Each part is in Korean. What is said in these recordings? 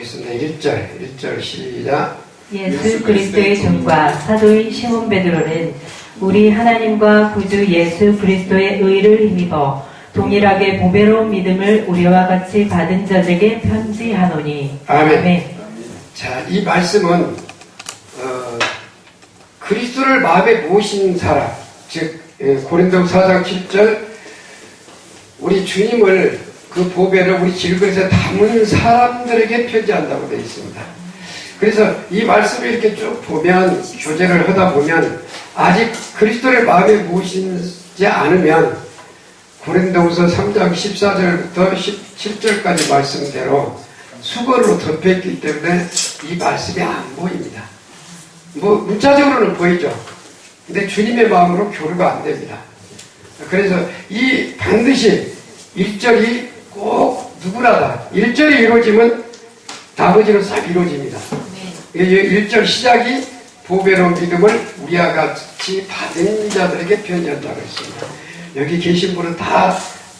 보겠습니다. 1절 시작. 예수 그리스도의 종과 사도인 시몬 베드로는 우리 하나님과 구주 예수 그리스도의 의를 힘입어 동일하게 보배로운 믿음을 우리와 같이 받은 자들에게 편지하노니. 아멘. 아멘. 자, 이 말씀은 그리스도를 마음에 모신 사람, 즉 고린도서 4장 7절 우리 주님을 그 보배를 우리 질그릇에 담은 사람들에게 편지한다고 되어 있습니다. 그래서 이 말씀을 이렇게 쭉 보면, 교제를 하다 보면 아직 그리스도를 마음에 모시지 않으면 고린도서 3장 14절부터 17절까지 말씀대로 수건으로 덮여있기 때문에 이 말씀이 안 보입니다. 뭐 문자적으로는 보이죠. 근데 주님의 마음으로 교류가 안 됩니다. 그래서 이 반드시 1절이 꼭 누구나다. 1절이 이루어지면 나머지는 싹 이루어집니다. 1절 시작이 보배로운 믿음을 우리와 같이 받은 자들에게 편지한다고 했습니다. 여기 계신 분은 다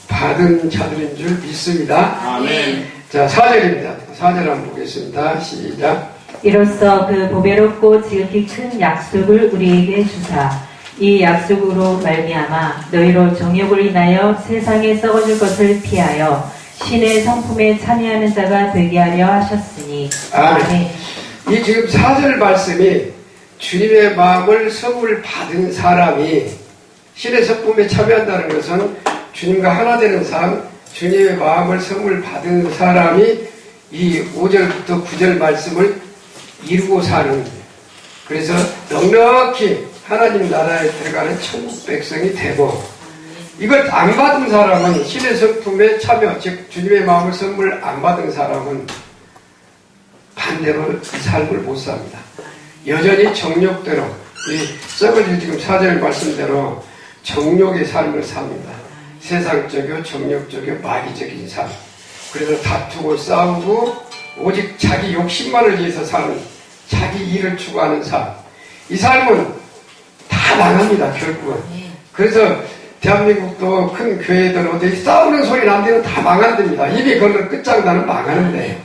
받은 자들인 줄 믿습니다. 아멘. 자, 4절입니다. 4절 한번 보겠습니다. 시작. 이로써 그 보배롭고 지극히 큰 약속을 우리에게 주사 이 약속으로 말미암아 너희로 정욕을 인하여 세상에 썩어질 것을 피하여 신의 성품에 참여하는 자가 되게 하려 하셨으니. 아멘. 이 지금 4절 말씀이 주님의 마음을 선물 받은 사람이 신의 성품에 참여한다는 것은 주님과 하나 되는 삶, 주님의 마음을 선물 받은 사람이 이 5절부터 9절 말씀을 이루고 사는, 그래서 넉넉히 하나님 나라에 들어가는 천국 백성이 되고, 이걸 안 받은 사람은 신의 성품에 참여, 즉 주님의 마음을 선물 안 받은 사람은 반대로 이 삶을 못 삽니다. 여전히 정욕대로, 이 썩어질 지금 4절 말씀대로 정욕의 삶을 삽니다. 세상적이고 정욕적이고 마귀적인 삶. 그래서 다투고 싸우고 오직 자기 욕심만을 위해서 사는, 자기 일을 추구하는 삶. 이 삶은 다 망합니다, 결국은. 그래서 대한민국도 큰 교회들 어디 싸우는 소리 난 데는 다 망한답니다. 입이 걸려 끝장나는 망하는데,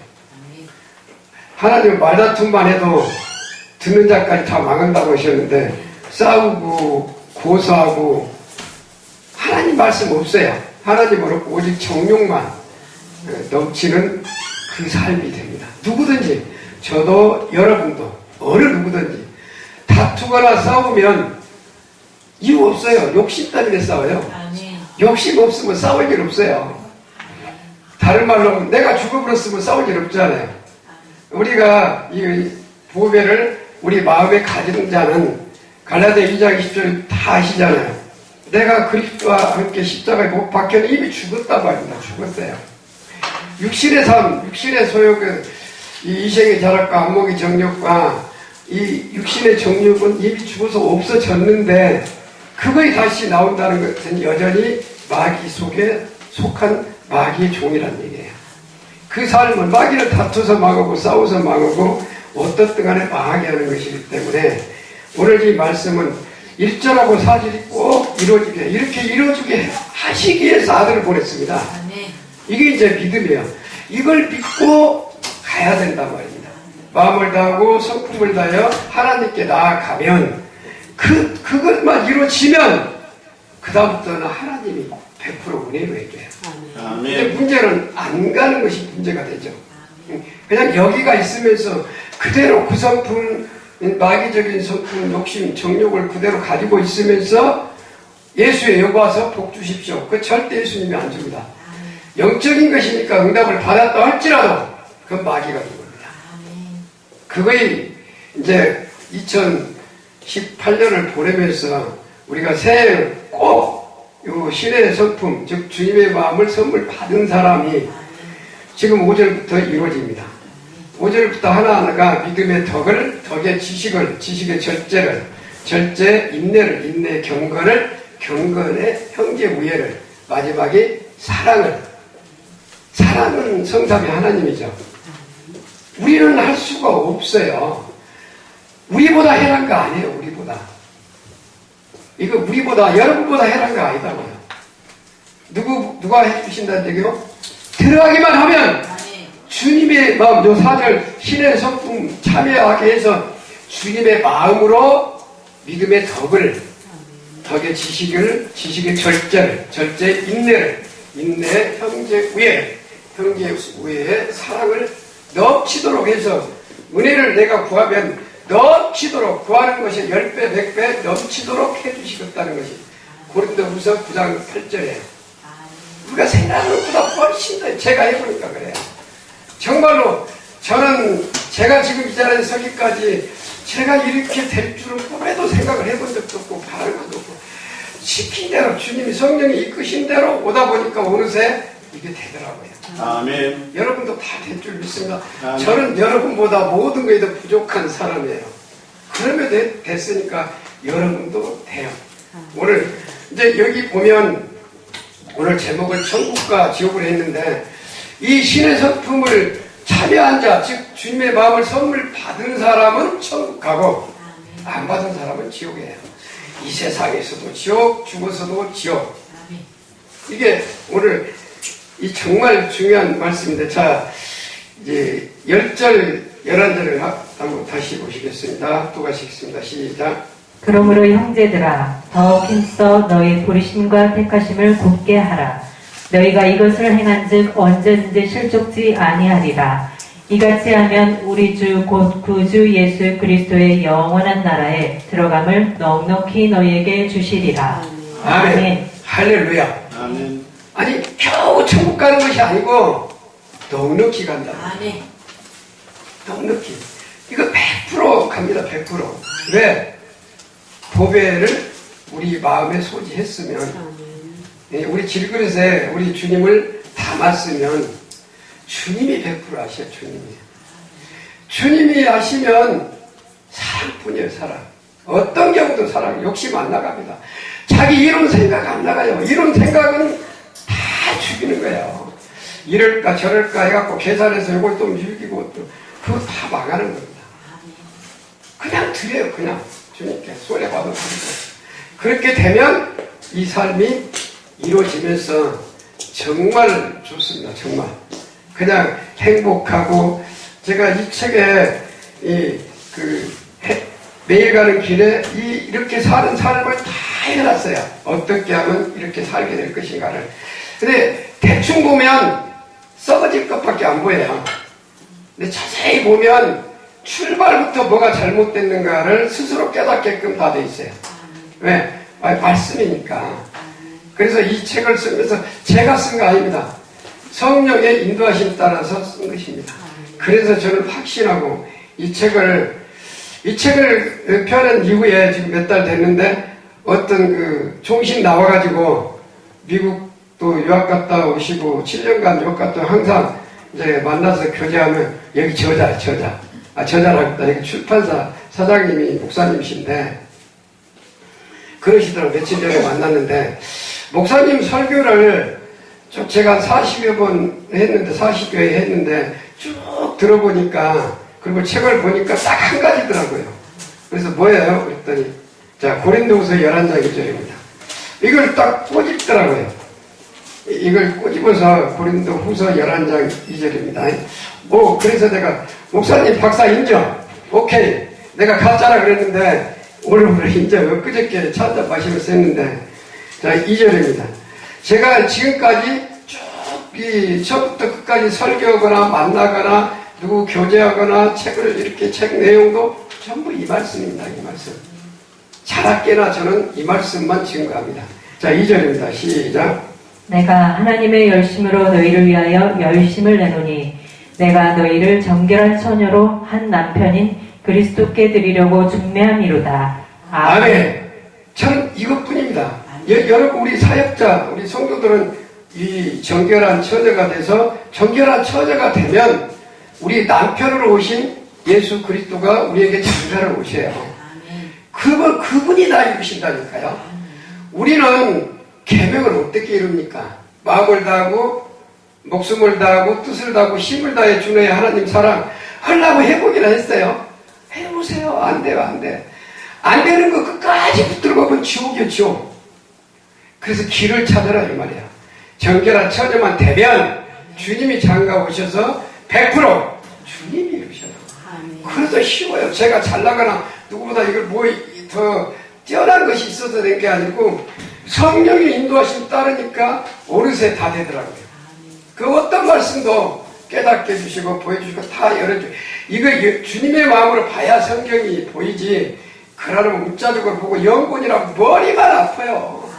하나님 말다툼만 해도 듣는 자까지 다 망한다고 하셨는데, 싸우고 고소하고 하나님 말씀 없어요. 하나님으로 오직 정욕만 넘치는 그 삶이 됩니다. 누구든지, 저도 여러분도 어느 누구든지 다투거나 싸우면 이유 없어요. 욕심 때문에 싸워요. 욕심 없으면 싸울 일 없어요. 다른 말로 하면 내가 죽어버렸으면 싸울 일 없잖아요. 우리가 이 보배를 우리 마음에 가진 자는 갈라디아 2장 20절 다 아시잖아요. 내가 그리스도와 함께 십자가에 못 박혀는 이미 죽었다고 합니다. 죽었어요. 육신의 삶, 육신의 소욕은 이 이생의 자락과 안목의 정욕과 이 육신의 정욕은 이미 죽어서 없어졌는데, 그거에 다시 나온다는 것은 여전히 마귀 속에 속한 마귀의 종이라는 얘기예요. 그 삶은 마귀를 다투서 망하고 싸워서 망하고 어떻든 간에 망하게 하는 것이기 때문에 오늘 이 말씀은 1절하고 4절이 꼭 이루어지게, 이렇게 이루어지게 하시기 위해서 아들을 보냈습니다. 이게 이제 믿음이에요. 이걸 믿고 가야 된단 말입니다. 마음을 다하고 성품을 다하여 하나님께 나아가면 그것만 이루어지면 그 다음부터는 하나님이 100% 은혜로 해줘요. 근데 문제는 안 가는 것이 문제가 되죠. 그냥 여기가 있으면서 그대로 그 성품, 마귀적인 성품, 욕심, 정욕을 그대로 가지고 있으면서 예수의 여기 와서 복 주십시오. 그 절대 예수님이 안 줍니다. 영적인 것이니까 응답을 받았다 할지라도 그건 마귀가 줍니다. 그거에 이제 2018년을 보내면서 우리가 새해 꼭 요 신의 성품, 즉 주님의 마음을 선물 받은 사람이 지금 5절부터 이루어집니다. 5절부터 하나하나가 믿음의 덕을, 덕의 지식을, 지식의 절제를, 절제 인내를, 인내 경건을, 경건의 형제 우애를, 마지막에 사랑을. 사랑은 성삼위 하나님이죠. 우리는 할 수가 없어요. 우리보다 해란 거 아니에요. 우리보다. 이거 우리보다, 여러분보다 해란 거 아니다고요. 누가 해주신다는 얘기요? 들어가기만 하면 주님의 마음, 요 4절 신의 성품 참여하게 해서 주님의 마음으로 믿음의 덕의 지식의 절제 인내, 형제 우애의 사랑을 넘치도록 해서 은혜를 내가 구하면 넘치도록 구하는 것이 10배, 100배 넘치도록 해주시겠다는 것이 고린도후서 9장 8절에 우리가 생각하는 것보다 훨씬 더 제가 해보니까 그래요. 정말로 저는 제가 지금 이 자리에 서기까지 제가 이렇게 될 줄은 꿈에도 생각을 해본 적도 없고 바라는 것도 없고 시킨 대로 주님이 성령이 이끄신 대로 오다 보니까 어느새 이게 되더라고요. 아멘. 여러분도 다 될 줄 믿습니다. 아멘. 저는 여러분보다 모든 것에 더 부족한 사람이에요. 그러면 됐으니까 여러분도 돼요. 오늘 이제 여기 보면 오늘 제목을 천국과 지옥을 했는데 이 신의 성품을 참여한 자, 즉 주님의 마음을 선물 받은 사람은 천국 가고 안 받은 사람은 지옥이에요. 이 세상에서도 지옥, 죽어서도 지옥. 이게 오늘 이 정말 중요한 말씀인데, 자 이제 10절 11절을 한번 다시 보시겠습니다. 또 가시겠습니다. 시작. 그러므로 형제들아 더 힘써 너희 부르심과 택하심을 굳게 하라. 너희가 이것을 행한즉 언제든지 실족지 아니하리라. 이같이 하면 우리 주 곧 구주 예수 그리스도의 영원한 나라에 들어감을 넉넉히 너희에게 주시리라. 아멘. 할렐루야. 아멘. 아니 겨우 천국 가는 것이 아니고 넉넉히 간다. 아멘. 넉넉히. 이거 100% 갑니다. 100%. 왜? 보배를 우리 마음에 소지했으면, 우리 질그릇에 우리 주님을 담았으면 주님이 100% 아셔. 주님이 아시면 사랑뿐이에요. 사랑. 어떤 경우도 사랑. 욕심 안 나갑니다. 자기 이런 생각 안 나가요. 이런 생각은 다 죽이는 거예요. 이럴까 저럴까 해갖고 계산해서 이걸 또 밀기고 또 그거 다 망하는 겁니다. 그냥 드려요. 그냥 주님께 손해받은 겁니다. 그렇게 되면 이 삶이 이루어지면서 정말 좋습니다. 정말 그냥 행복하고, 제가 이 책에 매일 가는 길에 이렇게 사는 삶을 다 해놨어요. 어떻게 하면 이렇게 살게 될 것인가를. 근데 대충 보면 썩어질 것밖에 안 보여요. 근데 자세히 보면 출발부터 뭐가 잘못됐는가를 스스로 깨닫게끔 다 돼 있어요. 왜? 말씀이니까. 그래서 이 책을 쓰면서 제가 쓴 거 아닙니다. 성령의 인도하심 따라서 쓴 것입니다. 그래서 저는 확신하고 이 책을 펴낸 이후에 지금 몇 달 됐는데 어떤 종신 나와가지고 미국도 유학 갔다 오시고 7년간 유학 갔다 항상 이제 만나서 교제하면 여기 저자라고 여기 출판사 사장님이 목사님이신데 그러시더라고요. 며칠 전에 만났는데 목사님 설교를 제가 40여 번 했는데 40여 회 했는데 쭉 들어보니까, 그리고 책을 보니까 딱 한 가지더라고요. 그래서 뭐예요? 그랬더니 자 고린도후서 11장 2절입니다. 이걸 딱 꼬집더라고요. 이걸 꼬집어서 고린도후서 11장 2절입니다. 그래서 내가 목사님 박사 인정. 오케이. 내가 가짜라 그랬는데 오늘 인정. 엊그저께 차 한잔 마시면서 했는데 자 2절입니다. 제가 지금까지 쭉 처음부터 끝까지 설교하거나 만나거나 누구 교제하거나 책을 이렇게 책 내용도 전부 이 말씀입니다. 이 말씀. 자라깨나 저는 이 말씀만 증거합니다. 자 2절입니다. 시작. 내가 하나님의 열심으로 너희를 위하여 열심을 내노니 내가 너희를 정결한 처녀로 한 남편인 그리스도께 드리려고 중매함이로다. 아멘. 저는 이것뿐입니다. 여러분 우리 사역자 우리 성도들은 이 정결한 처녀가 돼서, 정결한 처녀가 되면 우리 남편으로 오신 예수 그리스도가 우리에게 장가를 오셔요. 그분이 나 이루신다니까요. 우리는 계명을 어떻게 이룹니까? 마음을 다하고 목숨을 다하고 뜻을 다하고 힘을 다해 주의 하나님 사랑 하려고 해보기나 했어요. 해보세요. 안 돼요. 안 돼. 안 되는 거 끝까지 붙들고 보면 지옥이요. 지옥. 그래서 길을 찾아라 이 말이야. 정결한 처녀만 되면 주님이 장가 오셔서 100% 주님이 이루셔요. 그래서 쉬워요. 제가 잘나거나 누구보다 이걸 뭐 더 뛰어난 것이 있어서 된 게 아니고 성령의 인도하심 따르니까 어느새 다 되더라고요. 그 어떤 말씀도 깨닫게 해주시고 보여주시고 다 열어주고 이거 주님의 마음으로 봐야 성경이 보이지 그러면 문자적으로 보고 연곤이라고 머리만 아파요.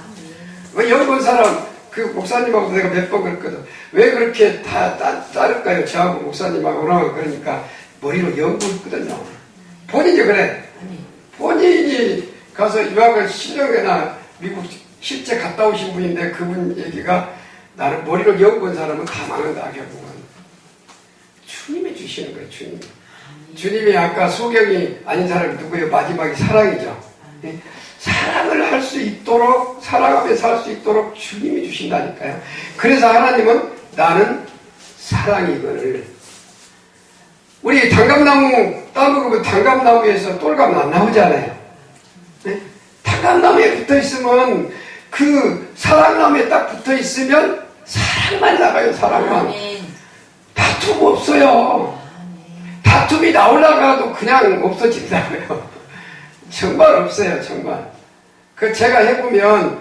왜 연곤 사람 그 목사님하고도 내가 몇 번 그랬거든. 왜 그렇게 다 따를까요? 저하고 목사님하고는 그러니까 머리로 연구했거든요. 본인이 그래. 본인이 가서 유학을 10년이나 미국 실제 갔다 오신 분인데 그분 얘기가 나는 머리로 연구한 사람은 다 망한다 결국은. 주님이 주시는 거예요. 주님이. 주님이 아까 소경이 아닌 사람이 누구예요? 마지막이 사랑이죠. 사랑을 할 수 있도록 사랑하며 살 수 있도록 주님이 주신다니까요. 그래서 하나님은 나는 사랑이거늘. 우리 단감나무 따먹으면 단감나무에서 똘감 안 나오잖아요. 네? 단감나무에 붙어있으면 그 사랑나무에 딱 붙어있으면 사랑만 나가요. 사랑만. 다툼 없어요. 다툼이 나오려고 그냥 없어진다고요. 정말 없어요. 정말. 그 제가 해보면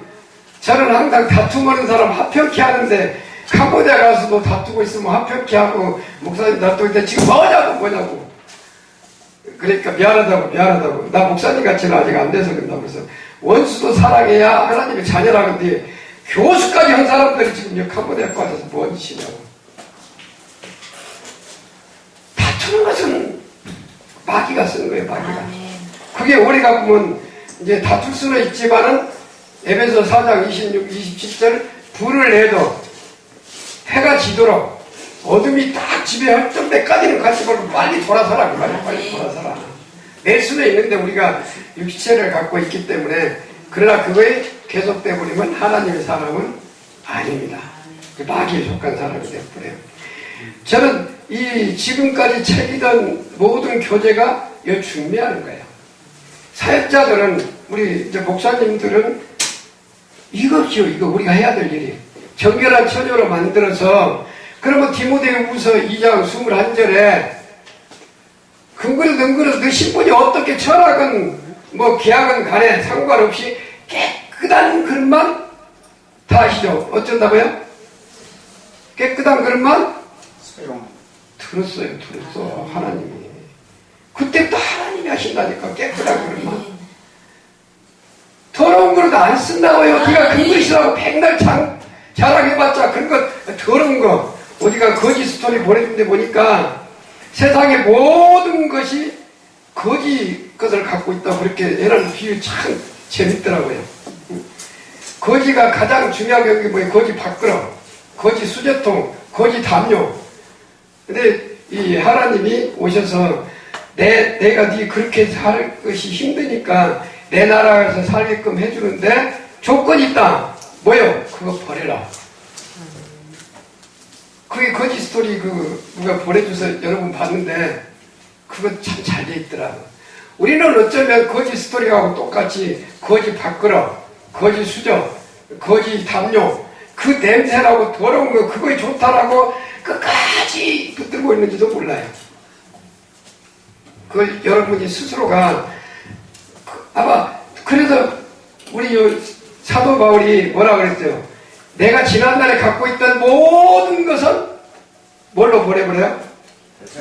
저는 항상 다툼하는 사람 합평케 하는데 캄보디아 가서도 다투고 있으면 합평케 하고 목사님 다투고 있는데 지금 뭐냐고 그러니까 미안하다고 나 목사님 같이는 아직 안 돼서 그런다고 그래서 원수도 사랑해야 하나님의 자녀라는데 교수까지 한 사람들이 지금 캄보디아 가서 뭔 짓이냐고. 다투는 것은 마귀가 쓰는 거예요. 마귀가. 그게 우리가 보면 이제 다툴 수는 있지만은 에베소 4장 26, 27절 불을 내도 해가 지도록 어둠이 딱 지배할 때까지는 같이 걸고 빨리 돌아서라 그 말이야. 빨리 돌아서라. 낼 수는 있는데 우리가 육체를 갖고 있기 때문에 그러나 그거에 계속돼 버리면 하나님의 사람은 아닙니다. 마귀에 속한 사람이 되어버려요. 저는 이 지금까지 책이던 모든 교제가 이걸 중미하는 거예요. 사역자들은 우리 이제 목사님들은 이것이요. 이거 우리가 해야 될 일이 정결한 처녀로 만들어서 그러면 디모데후서 2장 21절에 근거를 너 신분이 어떻게 철학은 뭐 계약은 간에 상관없이 깨끗한 그릇만 다 아시죠? 어쩐다고요? 깨끗한 그릇만 들었어 하나님이. 그때부터 하나님이 하신다니까. 깨끗한 그릇만. 더러운 그릇 안 쓴다고요. 네가 그 그릇이라고 백날 자랑해봤자 그런 거 더러운 거 어디가 거짓 스토리 보내준데 보니까 세상의 모든 것이 거짓 것을 갖고 있다고 그렇게 해놓은 비유 참 재밌더라고요. 거지가 가장 중요한 게 뭐예요? 거지 밥그릇, 거지 수저통, 거지 담요. 근데 이 하나님이 오셔서 내가 네 그렇게 살 것이 힘드니까 내 나라에서 살게끔 해주는데 조건이 있다. 뭐요? 그거 버려라. 그게 거지 스토리 누가 보내줘서 여러분 봤는데 그거 참 잘 돼 있더라. 우리는 어쩌면 거지 스토리하고 똑같이 거지 밥그릇, 거지 수저, 거지 담요 그 냄새라고 더러운 거 그거에 좋다라고 끝까지 붙들고 있는지도 몰라요. 그 여러분이 스스로가 아마 그래서 우리 사도 바울이 뭐라 그랬어요? 내가 지난날에 갖고 있던 모든 것은 뭘로 버려버려요?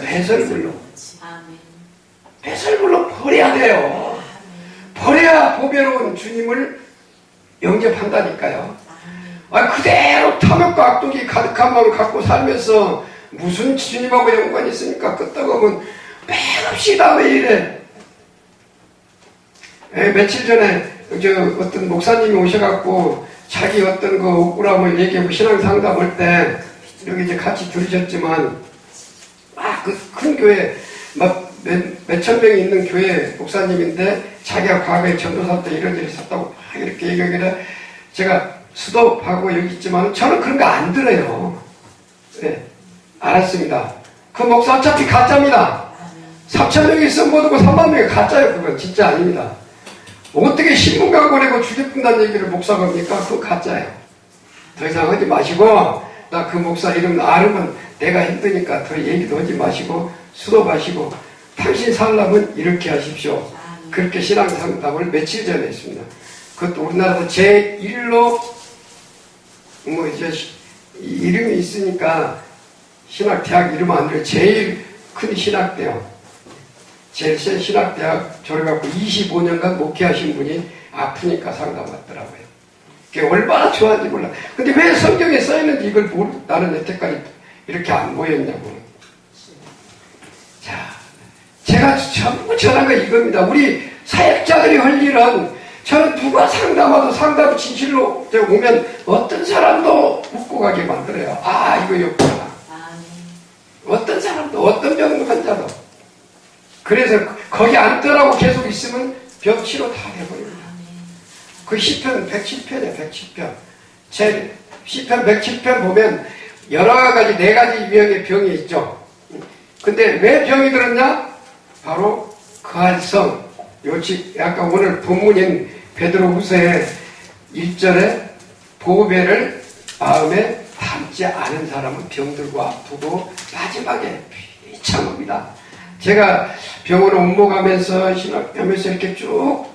배설물로. 배설물로 버려야 돼요. 버려야 보배로운 주님을 영접한다니까요. 그대로 탐욕과 악독이 가득한 마음을 갖고 살면서 무슨 주님하고 연관이 있습니까? 끄떡하면 맥없이 다 왜 이래? 며칠 전에 어떤 목사님이 오셔갖고 자기 어떤 그 억울함을 얘기하고 신앙 상담할 때 여기 이제 같이 들으셨지만 그 큰 교회 몇천 명이 있는 교회 목사님인데 자기가 과거에 전도사 때 이런 일이 있었다고 이렇게 얘기하길래 제가 수도하고 여기 있지만 저는 그런 거 안 들어요. 네, 알았습니다. 그 목사 어차피 가짜입니다. 3,000명이 있으면 못 오고 3만 명이 가짜예요. 그건 진짜 아닙니다. 어떻게 신문가 보내고 죽여뿐다는 얘기를 목사가 합니까? 그건 가짜예요. 더 이상 하지 마시고 나 그 목사 이름 알으면 내가 힘드니까 더 얘기도 하지 마시고 수도 마시고 당신 살려면 이렇게 하십시오. 그렇게 신앙 상담을 며칠 전에 했습니다. 그것도 우리나라도 제1로 뭐 이제 이름이 있으니까 신학대학 이름 안 들어요. 제일 큰 신학대학, 제일 센 신학대학 졸업하고 25년간 목회하신 분이 아프니까 상담 왔더라고요. 그게 얼마나 좋아하는지 몰라. 근데 왜 성경에 써있는지 이걸 나는 여태까지 이렇게 안 보였냐고. 자, 제가 전부 전한 거 이겁니다. 우리 사역자들이 할 일은 저는 누가 상담하도 상담 진실로 오면 어떤 사람도 묻고 가게 만들어요. 아, 이거였구나. 어떤 사람도, 어떤 병 환자도. 그래서 거기 앉더라고 계속 있으면 병 치료 다 해버립니다. 그 시편 107편이에요, 107편. 제 시편 107편 보면 여러 가지, 4가지 유형의 병이 있죠. 근데 왜 병이 들었냐? 바로 그할 성. 요치, 약간 오늘 본문인 베드로후서의 1절에 보배를 마음에 담지 않은 사람은 병들고 아프고 마지막에 비참합니다. 제가 병원에 옮겨가면서 신학하면서 이렇게 쭉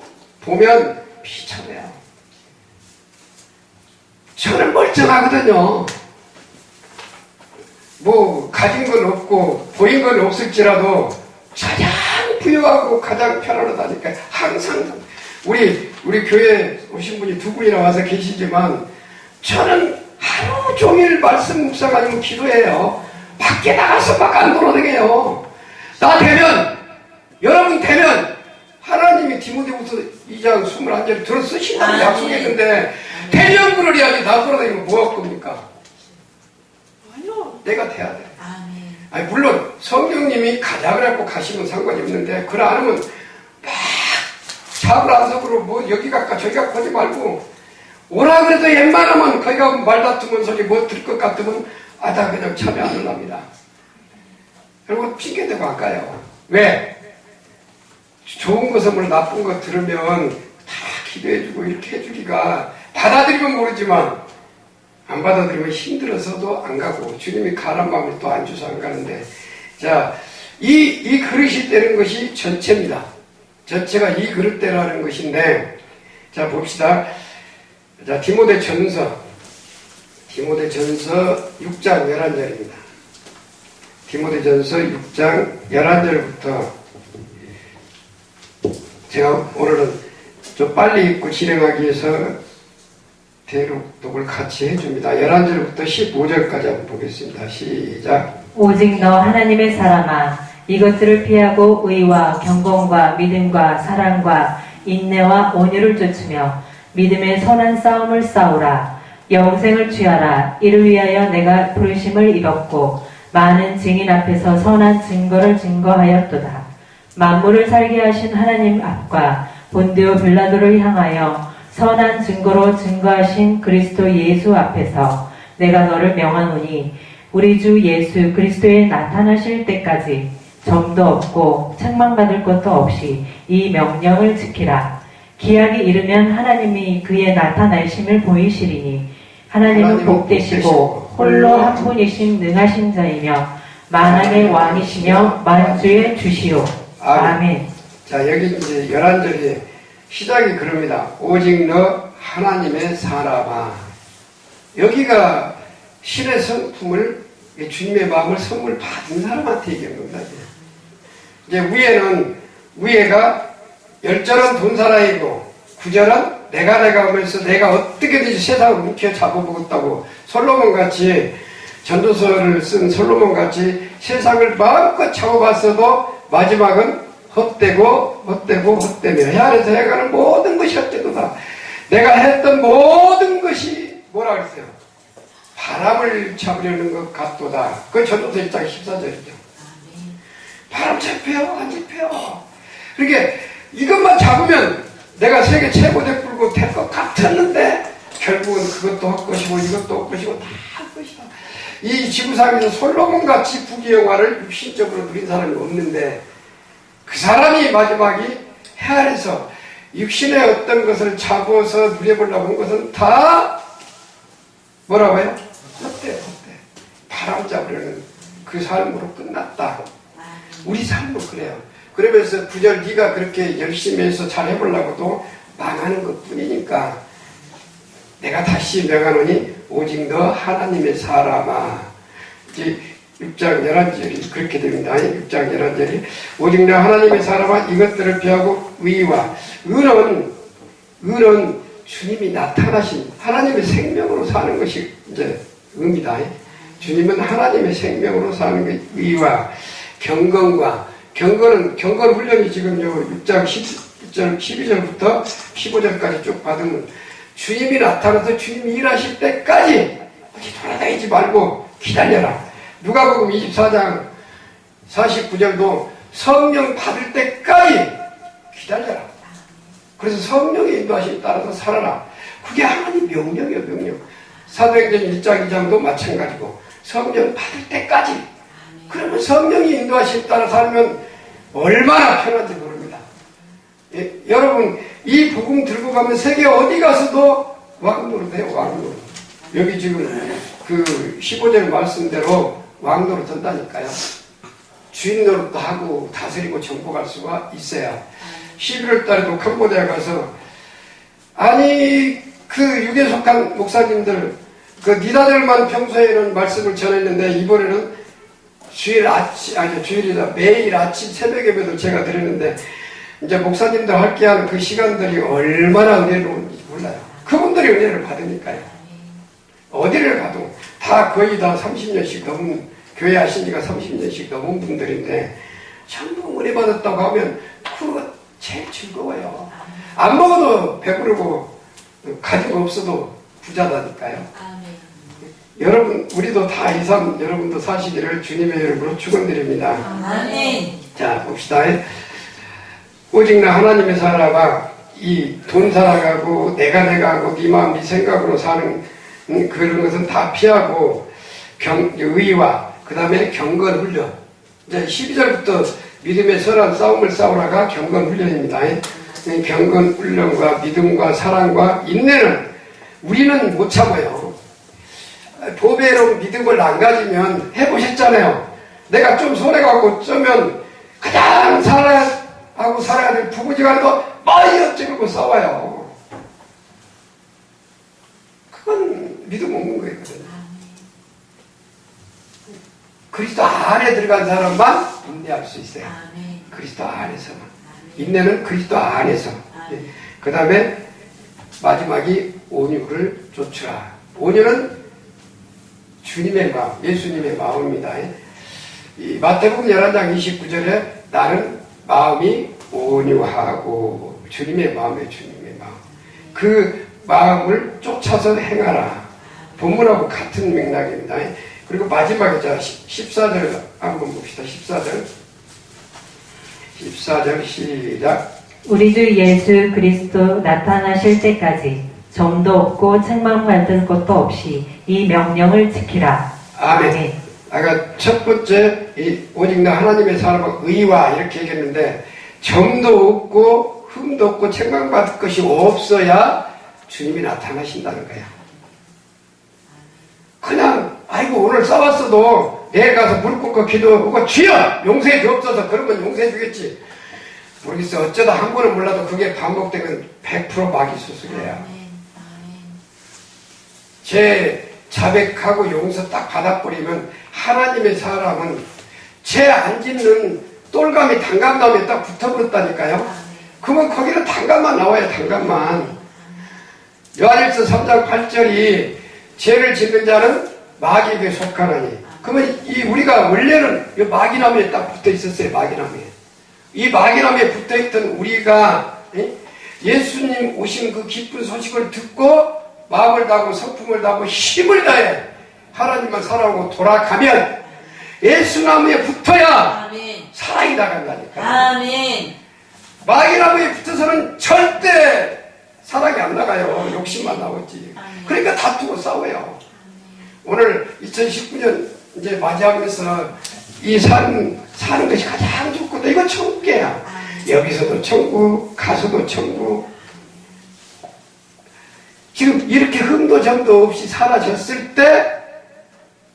보면 비참해요. 저는 멀쩡하거든요. 뭐 가진 건 없고 보인 건 없을지라도 가장 부유하고 가장 편안하다니까. 항상 우리 교회에 오신 분이 2분이나 와서 계시지만 저는 하루 종일 말씀 묵상하면 기도해요. 밖에 나가서 막 안 돌아다녀요. 나 되면, 여러분 되면 하나님이 디모데후서 2장 21절에 들어 쓰신다고 약속했는데 대령군을 해야지 나 돌아다니면 뭐 할 겁니까? 내가 돼야 돼. 아니, 물론 성령님이 가자 그래갖고 가시면 상관이 없는데 그래 안 하면 막 자불안석으로 뭐 여기 갈까 저기 갈까 하지 말고 오라 그래도 웬만하면 거기 가면 말다투면 소리 뭐 들 것 같으면 나 그냥 참여 안 하랍니다. 그리고 핑계대고 안 가요. 왜? 좋은 것은 뭐 나쁜 거 들으면 다 기도해주고 이렇게 해주기가 받아들이면 모르지만 안 받아들이면 힘들어서도 안 가고 주님이 가란 마음을 또 안 줘서 안 가는데 자, 이 그릇이 되는 것이 전체입니다. 전체가 이 그릇대라는 것인데 자 봅시다. 자 디모데전서 6장 11절입니다. 디모데전서 6장 11절부터 제가 오늘은 좀 빨리 읽고 진행하기 위해서 대독을 같이 해줍니다. 11절부터 15절까지 한번 보겠습니다. 시작. 오직 너 하나님의 사람아 이것들을 피하고 의와 경건과 믿음과 사랑과 인내와 온유를 좇으며 믿음의 선한 싸움을 싸우라. 영생을 취하라. 이를 위하여 내가 부르심을 입었고 많은 증인 앞에서 선한 증거를 증거하였도다. 만물을 살게 하신 하나님 앞과 본디오 빌라도를 향하여 선한 증거로 증거하신 그리스도 예수 앞에서 내가 너를 명하노니 우리 주 예수 그리스도의 나타나실 때까지 점도 없고 책망받을 것도 없이 이 명령을 지키라. 기약이 이르면 하나님이 그의 나타나심을 보이시리니 하나님은 복되시고 홀로 한 분이신 능하신 자이며 만왕의 왕이시며 만주의 주시오. 아멘. 자 여기 이제 11절에 시작이 그럽니다. 오직 너 하나님의 사람아. 여기가 신의 성품을 주님의 마음을 선물 받은 사람한테 얘기하는 겁니다. 이제 위에가 10절은 돈 사나이고 9절은 내가 하면서 내가 어떻게든지 세상을 묵혀 잡아보겠다고 솔로몬같이 전도서를 쓴 솔로몬같이 세상을 마음껏 잡아봤어도 마지막은 헛되며 해안에서 해가는 모든 것이 헛되도다. 내가 했던 모든 것이 뭐라 그랬어요? 바람을 잡으려는 것 같도다. 그건 전도서 1장 14절이죠. 바람 잡혀요? 안 잡혀요? 그러니까 이것만 잡으면 내가 세계 최고대 불고 될 것 같았는데 결국은 그것도 헛것이고 이것도 헛것이고 다 헛것이다. 이 지구상에서 솔로몬같이 부귀영화를 육신적으로 누린 사람이 없는데 그 사람이 마지막이 해안에서 육신의 어떤 것을 잡아서 누려보려고 한 것은 다 뭐라고 해요? 헛돼. 바람 잡으려는 그 삶으로 끝났다. 우리 삶도 그래요. 그러면서 9절 네가 그렇게 열심히 해서 잘 해보려고도 망하는 것뿐이니까 내가 다시 명하노니 오직 너 하나님의 사람아. 이제 6장 11절이 그렇게 됩니다. 6장 11절이 오직 너 하나님의 사람아 이것들을 피하고 의와 의는 주님이 나타나신 하나님의 생명으로 사는 것이 이제 의입니다. 주님은 하나님의 생명으로 사는 것, 의와 경건과 경건 훈련이 지금 요 6장 12절부터 15절까지 쭉 받으면 주님이 나타나서 주님이 일하실 때까지 돌아다니지 말고 기다려라. 누가복음 24장 49절도 성령 받을 때까지 기다려라. 그래서 성령의 인도하심에 따라서 살아라. 그게 하나님 명령이에요, 명령. 사도행전 1장 2장도 마찬가지고 성령 받을 때까지. 그러면 성령이 인도하심에 따라 살면 얼마나 편한지 모릅니다. 예, 여러분 이 복음 들고 가면 세계 어디 가서도 왕노릇해요, 왕노릇. 여기 지금 그 15절 말씀대로 왕노릇 한다니까요. 주인 노릇도 하고 다스리고 정복할 수가 있어야. 11월 달에도 캄보디아 가서 아니 그 육에 속한 목사님들 그 니다들만 평소에는 말씀을 전했는데 이번에는 주일이다 매일 아침 새벽 예배도 제가 드렸는데 이제 목사님들 함께 하는 그 시간들이 얼마나 은혜로운지 몰라요. 그분들이 은혜를 받으니까요. 어디를 가도 다 거의 다 30년씩 넘은 교회 하신 지가 30년씩 넘은 분들인데 전부 은혜 받았다고 하면 그거 제일 즐거워요. 안 먹어도 배부르고 가지고 없어도 부자다니까요. 여러분 우리도 다 이상 여러분도 사시기를 주님의 이름으로 축원드립니다. 아멘. 자 봅시다. 오직 나 하나님의 사람아 이 돈 살아가고 내가 하고 네 마음 네 생각으로 사는 그런 것은 다 피하고 의와 그 다음에 경건 훈련. 이제 12절부터 믿음의 선한 싸움을 싸우라가 경건 훈련입니다. 경건 훈련과 믿음과 사랑과 인내는 우리는 못 참아요. 보배로 믿음을 안 가지면 해보셨잖아요. 내가 좀 손해가고 쩌면 가장 살아야 될 부부지간도 많이 엎지르고 싸워요. 그건 믿음 없는 거거든요. 그리스도 안에 들어간 사람만 인내할 수 있어요. 그리스도 안에서만. 인내는 그리스도 안에서. 그 다음에 마지막이 온유를 좇으라. 온유는 주님의 마음, 예수님의 마음입니다. 이 마태복음 11장 29절에 나는 마음이 온유하고 주님의 마음에 주님의 마음. 그 마음을 쫓아서 행하라. 본문하고 같은 맥락입니다. 그리고 마지막에 14절 한번 봅시다. 14절 시작. 우리 주 예수 그리스도 나타나실 때까지 점도 없고 책망받을 것도 없이 이 명령을 지키라. 아멘. 아까 첫 번째 오직 나 하나님의 사람은 의와 이렇게 얘기했는데 점도 없고 흠도 없고 책망받을 것이 없어야 주님이 나타나신다는 거야. 그냥 아이고 오늘 싸웠어도 내일 가서 무릎 꿇고 기도하고 주여 용서해 주옵소서 그러면 용서해 주겠지. 모르겠어. 어쩌다 한 번은 몰라도 그게 반복되면 100% 마귀 수술이에요. 제 자백하고 용서 딱 받아버리면 하나님의 사람은 죄 안 짓는 똘감이 단감나무에 딱 붙어버렸다니까요. 그러면 거기는 단감만 나와요. 단감만. 요한일서 3장 8절이 죄를 짓는 자는 마귀에게 속하나니. 그러면 우리가 원래는 이 마귀나무에 딱 붙어 있었어요. 마귀나무에. 이 마귀나무에 붙어 있던 우리가 예수님 오신 그 기쁜 소식을 듣고 마음을 다하고 성품을 다하고 힘을 다해 하나님만 사랑하고 돌아가면 예수나무에 붙어야 아멘. 사랑이 나간다니까. 아멘. 마귀나무에 붙어서는 절대 사랑이 안 나가요. 욕심만 나오지. 아멘. 그러니까 다투고 싸워요. 아멘. 오늘 2019년 이제 맞이하면서 이 사는 것이 가장 좋거든. 이건 천국이야. 아멘. 여기서도 천국, 가서도 천국. 지금 이렇게 흠도 점도 없이 사라졌을 때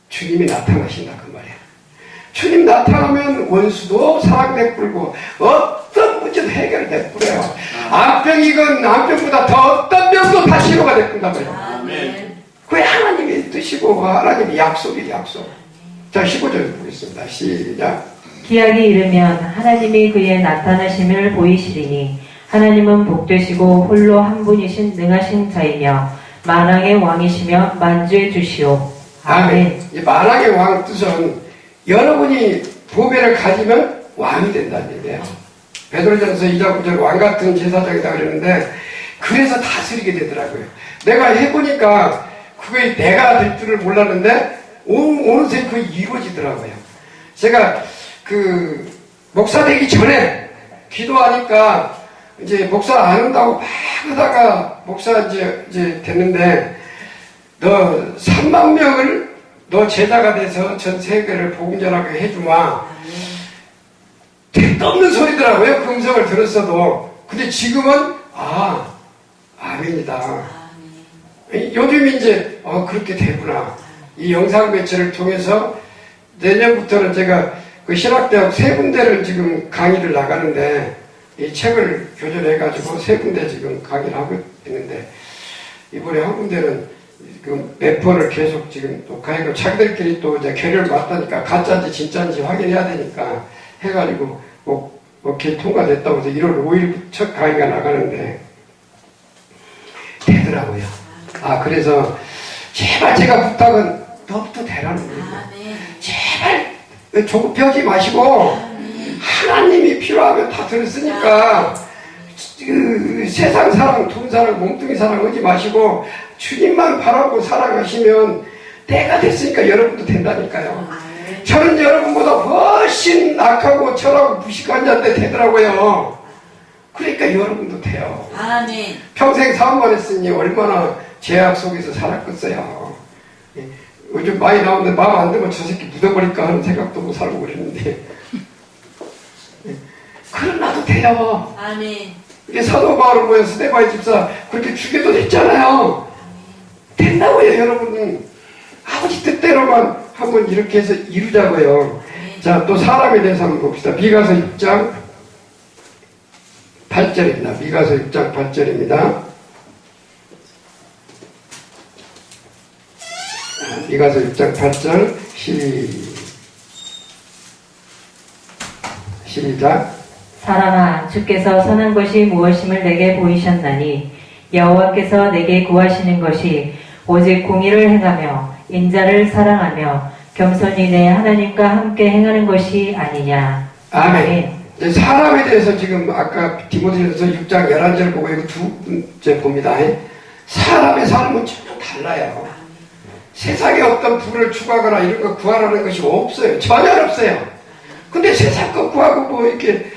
주님이 나타나신다 그 말이야. 주님 나타나면 원수도 사랑 베풀고 어떤 문제도 해결을 베풀어요. 암병이건 암병보다 더 어떤 병도 다 치료가 베푼다고요. 아멘. 그게 하나님의 뜻이고 하나님의 약속이 약속. 자, 15절 보겠습니다. 시작. 기약이 이르면 하나님이 그의 나타나심을 보이시리니 하나님은 복되시고 홀로 한 분이신 능하신 자이며 만왕의 왕이시며 만주의 주시오. 아멘. 이 만왕의 왕 뜻은 여러분이 보배를 가지면 왕이 된다는 얘기예요. 베드로전서 2장 9절 왕 같은 제사장이다 그랬는데 그래서 다스리게 되더라고요. 내가 해보니까 그게 내가 될 줄을 몰랐는데 어느새 그게 이루어지더라고요. 제가 그 목사 되기 전에 기도하니까 이제 목사 안 한다고 막 하다가 목사 이제 됐는데 너 3만 명을 너 제자가 돼서 전 세계를 복음 전하게 해주마. 택도 없는 소리더라고요. 그 음성을 들었어도. 근데 지금은 아멘이다. 요즘 이제 그렇게 되구나. 이 영상 매체를 통해서 내년부터는 제가 그 신학대학 3군데를 지금 강의를 나가는데 이 책을 교전해가지고 3군데 지금 강의를 하고 있는데 이번에 한 군데는 그 매포를 계속 지금 녹화해고 자기들끼리 또 이제 결의를 맞다니까 가짜인지 진짜인지 확인해야 되니까 해가지고 길 통과됐다고 해서 1월 5일 첫 강의가 나가는데 되더라고요. 그래서 제발 제가 부탁은 너부터 되라는 거예요. 제발 조급해하지 마시고 하나님이 필요하면 다 들었으니까 그 세상 사랑, 돈 사랑, 몽둥이 사랑 하지 마시고 주님만 바라고 살아가시면 때가 됐으니까 여러분도 된다니까요. 저는 여러분보다 훨씬 악하고 철하고 무식한 자인데 되더라고요. 그러니까 여러분도 돼요. 아멘. 평생 사업만 했으니 얼마나 제약 속에서 살았겠어요. 요즘 많이 나오는데 마음 안 들면 저 새끼 묻어버릴까 하는 생각도 못 살고 그랬는데 그러나도 돼요. 아멘. 이게 사도 바울을 보여 스데바의 집사 그렇게 죽여도 됐잖아요. 된다고요. 여러분 아버지 뜻대로만 한번 이렇게 해서 이루자고요. 자, 또 사람에 대해서 한번 봅시다. 미가서 6장 8절입니다. 미가서 6장 8절입니다. 미가서 6장 8절 시작. 사람아, 주께서 선한 것이 무엇임을 내게 보이셨나니 여호와께서 내게 구하시는 것이 오직 공의를 행하며 인자를 사랑하며 겸손히 내 하나님과 함께 행하는 것이 아니냐. 아멘. 사람에 대해서 지금 아까 디모데전서 6장 11절 보고 이거 두 번째 봅니다. 사람의 삶은 전혀 달라요. 세상에 어떤 부를 추구하거나 이런 거 구하라는 것이 없어요. 전혀 없어요. 근데 세상 거 구하고 뭐 이렇게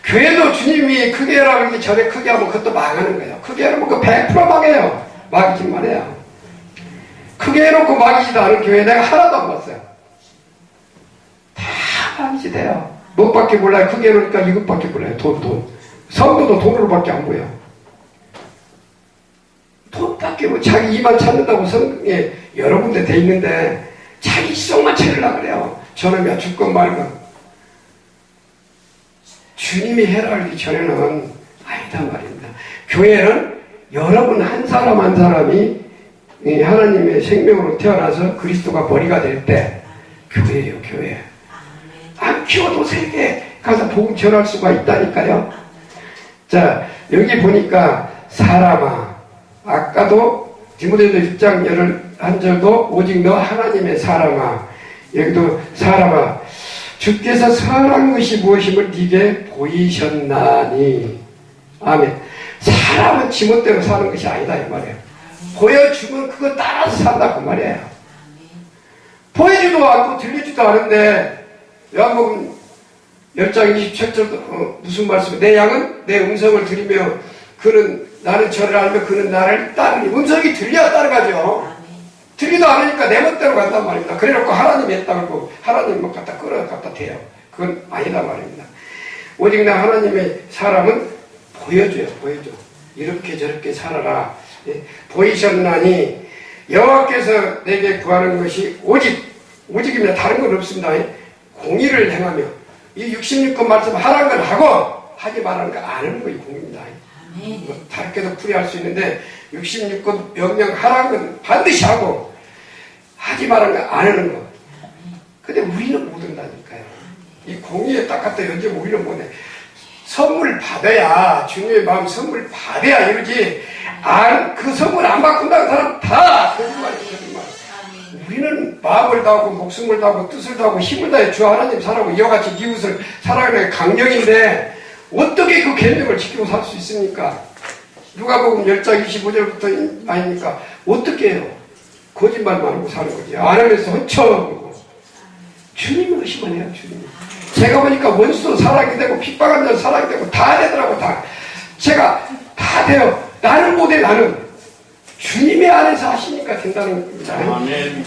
교회도 주님이 크게 하라는 게 전에 크게 하면 그것도 망하는 거예요. 크게 하면 그 100% 망해요. 막이지만 해요. 크게 해놓고 막이지도 않은 교회 내가 하나도 안 봤어요. 다 막이지 돼요. 뭐밖에 몰라요. 크게 해놓으니까 이것밖에 몰라요. 돈. 성도도 돈으로밖에 안 보여. 돈밖에 뭐 자기 이만 찾는다고 성에 여러 군데 돼 있는데 자기 이성만 찾으려고 그래요. 저놈이야 죽건 말건. 주님이 해라 하기 전에는 아니다 말입니다. 교회는 여러분 한 사람 한 사람이 하나님의 생명으로 태어나서 그리스도가 머리가 될 때 교회예요. 교회. 안 키워도 세계에 가서 복음 전할 수가 있다니까요. 자, 여기 보니까 사람아, 아까도 디모데전서 6장 11절도 오직 너 하나님의 사람아, 여기도 사람아, 주께서 선한 것이 무엇임을 네게 보이셨나니. 아멘. 사람은 지멋대로 사는 것이 아니다 이 말이에요. 보여주면 그거 따라서 산다 그 말이에요. 보여주도 않고 들리지도 않은데 요한복음 10장 27절 무슨 말씀이에요? 내 양은 내 음성을 들으며 그는 나는 저를 알며 그는 나를 따르니. 음성이 들려야 따라가죠. 들리도 않으니까 내 멋대로 간단 말입니다. 그래놓고 하나님이 했다고 하나님 뭐 갖다 끌어갖다 대요. 그건 아니다 말입니다. 오직 나 하나님의 사람은 보여줘요. 보여줘. 이렇게 저렇게 살아라. 예. 보이셨나니 여호와께서 내게 구하는 것이 오직입니다. 다른 건 없습니다. 공의를 행하며 이 66권 말씀 하라는 건 하고 하지 말라는 거 안 하는 거이 공입니다. 뭐 다르게도 풀이할 수 있는데 66권 명령 하라는 건 반드시 하고 하지 말라는 거 안 하는 거. 근데 우리는 못 한다니까요. 이 공의에 딱 갖다 던지면 우리는 못해. 선물 받아야 주님의 마음 선물 받아야 이러지. 그 선물 안 바꾼다는 사람 다 거짓말. 우리는 마음을 다하고 목숨을 다하고 뜻을 다하고 힘을 다해 주 하나님 사랑하고 이와 같이 이웃을 사랑하는 강령인데 어떻게 그 계명을 지키고 살 수 있습니까? 누가복음 10장 25절부터 아닙니까? 어떻게 해요? 거짓말만 하고 사는 거지. 안 하면서 훔쳐먹고. 주님을 의심만 해요, 주님. 제가 보니까 원수도 사랑이 되고 핍박한 자도 사랑이 되고 다 되더라고, 다. 제가 다 돼요. 나는 못해, 나는. 주님의 안에서 하시니까 된다는 겁니다. 아멘.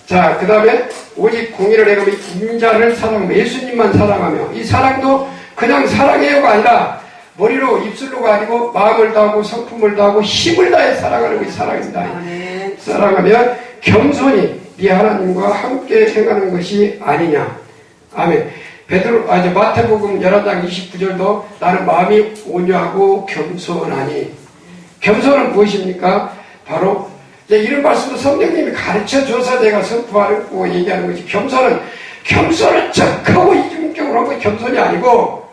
자, 그 다음에 오직 공의를 행하며 인자를 사랑하며 예수님만 사랑하며 이 사랑도 그냥 사랑해요가 아니라 머리로 입술로가 아니고 마음을 다하고 성품을 다하고 힘을 다해 사랑하는 것이 사랑입니다. 아멘. 사랑하며 겸손히 네 하나님과 함께 행하는 것이 아니냐. 아멘. 마태복음 11장 29절도 나는 마음이 온유하고 겸손하니. 겸손은 무엇입니까? 바로 이런 말씀도 성령님이 가르쳐 줘서 내가 선포하고 얘기하는 것이 겸손을 척하고 이중격으로 한 건 겸손이 아니고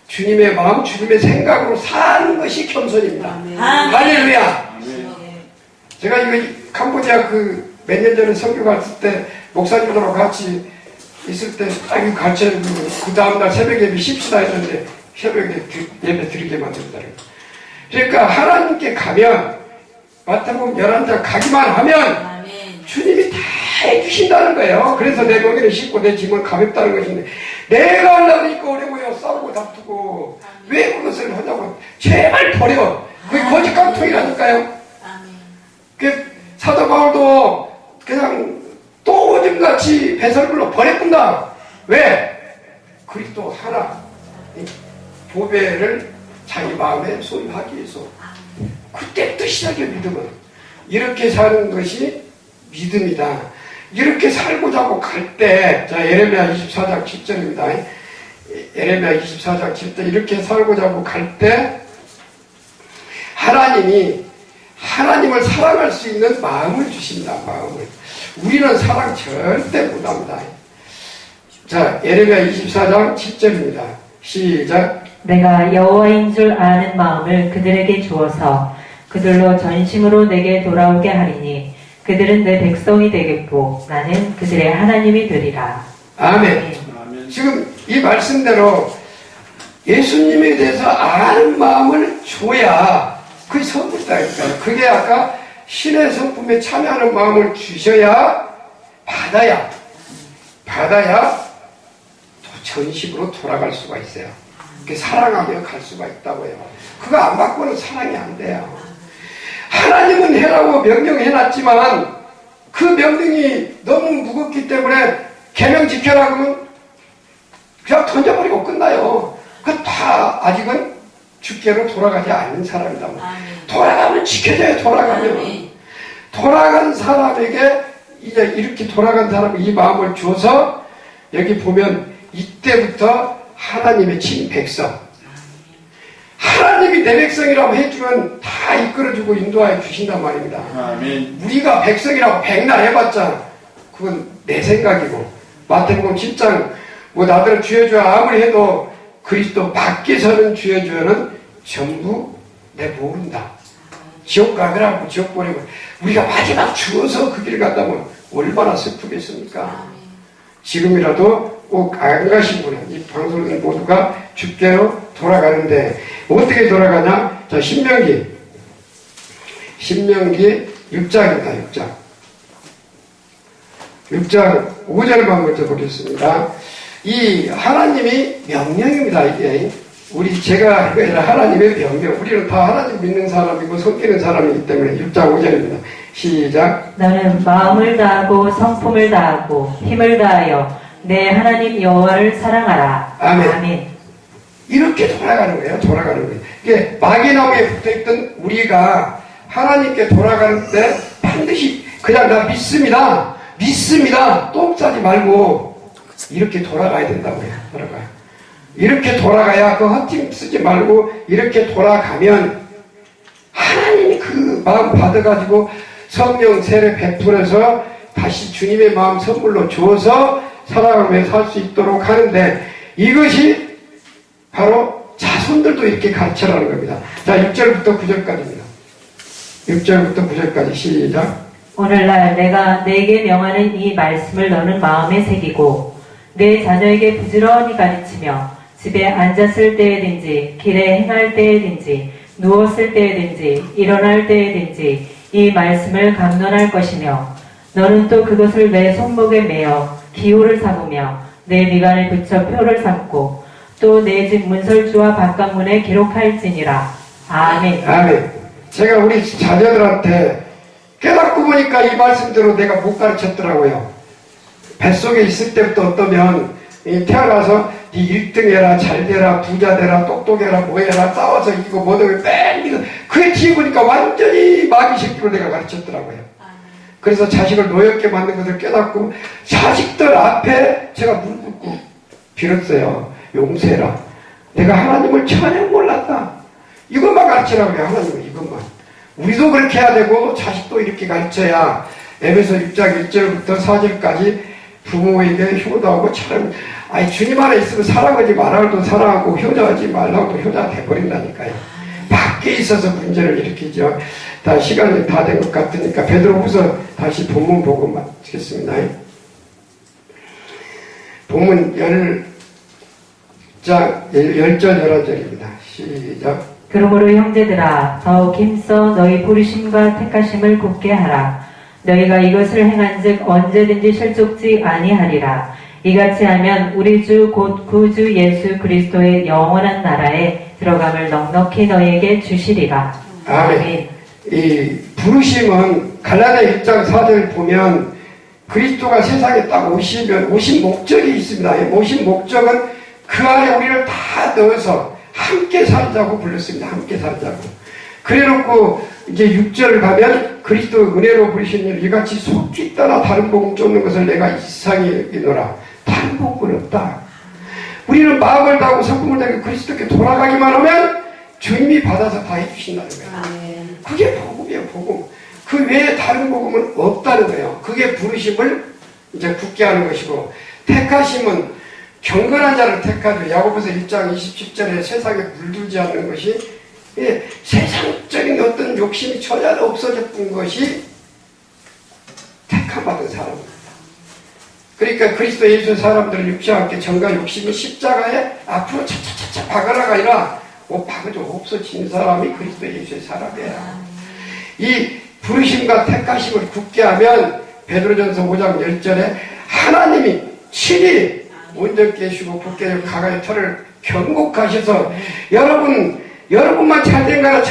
주님의 마음, 주님의 생각으로 사는 것이 겸손입니다. 할렐루야! 제가 이거 캄보디아 몇 년 전에 선교 갔을 때 목사님들하고 같이 있을 때 딱 이거 가르쳐주고 그 다음날 새벽 예배 십시다 했는데 새벽에 예배 드리게 만든다는 거. 그러니까 하나님께 가면 마태복음 11장 가기만 하면 주님이 다 해주신다는 거예요. 그래서 내 멍에는 쉽고 내 짐은 가볍다는 것인데 내가 하려니까 어려워요. 싸우고 다투고 왜 그것을 하냐고 제발 버려. 그게 거짓 깡통이라니까요. 사도 바울도 그냥 또 오줌같이 배설물로 버렸군다. 왜? 그리스도 하나 보배를 자기 마음에 소유하기 위해서 그때부터 시작이에요. 믿음은 이렇게 사는 것이 믿음이다. 이렇게 살고자 하고 갈 때, 자 예레미야 24장 7절입니다. 예레미야 24장 7절 이렇게 살고자 하고 갈 때 하나님을 사랑할 수 있는 마음을 주신다. 마음을. 우리는 사랑 절대 못합니다. 자 예레미야 24장 7절입니다. 시작. 내가 여호와인 줄 아는 마음을 그들에게 주어서 그들로 전심으로 내게 돌아오게 하리니 그들은 내 백성이 되겠고 나는 그들의 하나님이 되리라. 아멘. 지금 이 말씀대로 예수님에 대해서 아는 마음을 줘야 그게 선물이다니까요. 그게 아까 신의 성품에 참여하는 마음을 주셔야 받아야 또 전심으로 돌아갈 수가 있어요. 사랑하며 갈 수가 있다고요. 그거 안 받고는 사랑이 안 돼요. 하나님은 해라고 명령해놨지만 그 명령이 너무 무겁기 때문에 계명 지켜라 그러면 그냥 던져버리고 끝나요. 그 다 아직은 주께로 돌아가지 않는 사람이다. 돌아가면 지켜져요. 돌아간 사람에게 이제 이렇게 돌아간 사람이 이 마음을 줘서 여기 보면 이때부터 하나님의 친 백성. 하나님이 내 백성이라고 해주면 다 이끌어주고 인도하여 주신단 말입니다. 아멘. 우리가 백성이라고 백날 해봤자 그건 내 생각이고 마태복음 10장 나들은 주여주여 아무리 해도 그리스도 밖에서는 주여주여는 전부 내 모른다. 지옥 가거라고 지옥 보내고 우리가 마지막 죽어서 그 길 간다면 얼마나 슬프겠습니까? 지금이라도 꼭 안 가신 분은 이 방송인 모두가 주께로 돌아가는데 어떻게 돌아가냐? 자 신명기 6장입니다. 6장 5절만 먼저 보겠습니다. 이 하나님이 명령입니다. 이게 제가 한 게 아니라 하나님의 명령. 우리는 다 하나님 믿는 사람이고 섬기는 사람이기 때문에 6장 5절입니다. 시작. 너는 마음을 다하고 성품을 다하고 힘을 다하여 내 하나님 여호와를 사랑하라. 아멘. 이렇게 돌아가는 거예요. 이게 마귀나무에 붙어있던 우리가 하나님께 돌아가는 때 반드시 그냥 나 믿습니다. 똥 싸지 말고 이렇게 돌아가야 된다고요. 돌아가요. 이렇게 돌아가야 그 헛짐 쓰지 말고 이렇게 돌아가면 하나님이 그 마음 받아가지고 성령 세례 베풀어서 다시 주님의 마음 선물로 주어서 살아가며 살 수 있도록 하는데 이것이 바로 자손들도 이렇게 가르쳐라는 겁니다. 자, 6절부터 9절까지입니다. 6절부터 9절까지 시작. 오늘날 내가 네게 명하는 이 말씀을 너는 마음에 새기고 내 자녀에게 부지런히 가르치며 집에 앉았을 때에든지 길에 행할 때에든지 누웠을 때에든지 일어날 때에든지 이 말씀을 강론할 것이며 너는 또 그것을 내 손목에 매어 기호를 삼으며 내 미간에 붙여 표를 삼고 또 내 집 문설주와 바깥문에 기록할지니라. 아멘. 아멘. 제가 우리 자녀들한테 깨닫고 보니까 이 말씀대로 내가 못 가르쳤더라고요. 뱃속에 있을 때부터 어떠면 태어나서 네 1등 해라, 잘 되라, 부자 되라, 똑똑해라, 뭐 해라, 싸워서 이거 뭐든 맨 이거 그게 뒤에 보니까 완전히 마귀 새끼로 내가 가르쳤더라고요. 그래서 자식을 노엽게 만든 것을 깨닫고 자식들 앞에 제가 무릎 꿇고 빌었어요. 용서해라. 내가 하나님을 전혀 몰랐다. 이것만 가르치라고요. 하나님은 이것만. 우리도 그렇게 해야 되고 자식도 이렇게 가르쳐야 에베소 6장 1절부터 4절까지 부모에게 효도하고 참 아니 주님 안에 있으면 사랑하지 말아도 사랑하고 효자하지 말라고 효자가 돼버린다니까요. 밖에 있어서 문제를 일으키죠. 다 시간이 다 된 것 같으니까 베드로후서 다시 본문 보고 마치겠습니다. 본문 10절 11절입니다. 시작. 그러므로 형제들아 더욱 힘써 너희 부르심과 택하심을 굳게 하라. 너희가 이것을 행한즉 언제든지 실족지 아니하리라. 이같이 하면 우리 주 곧 구주 예수 그리스도의 영원한 나라에 들어감을 넉넉히 너희에게 주시리라. 아멘. 이 부르심은 갈라디아 1장 4절 보면 그리스도가 세상에 딱 오신 목적이 있습니다. 오신 목적은 그 안에 우리를 다 넣어서 함께 살자고 불렀습니다. 함께 살자고. 그래놓고 이제 6절을 가면 그리스도 은혜로 부르신 일 이같이 속히 떠나 다른 복음 쫓는 것을 내가 이상히 여기노라. 다른 복음은 없다. 우리는 마음을 다하고 성품을 다하고 그리스도께 돌아가기만 하면 주님이 받아서 다 해주신다는 거예요. 그게 복음이에요. 복음. 그 외에 다른 복음은 없다는 거예요. 그게 부르심을 이제 굳게 하는 것이고 택하심은 경건한 자를 택하죠. 야고보서 1장 27절에 세상에 물들지 않는 것이 세상적인 어떤 욕심이 전혀 없어졌던 것이 택함받은 사람입니다. 그러니까 그리스도 예수 사람들은 육체와 함께 정과 욕심이 십자가에 앞으로 차차차차 박아라가 아니라 박아도 없어진 사람이 그리스도 예수의 사람이에요. 이 부르심과 택하심을 굳게 하면 베드로전서 5장 10절에 하나님이 친히 온전케 해주시고 굳게 가가의 털을 경곡하셔서 여러분만 잘된 거나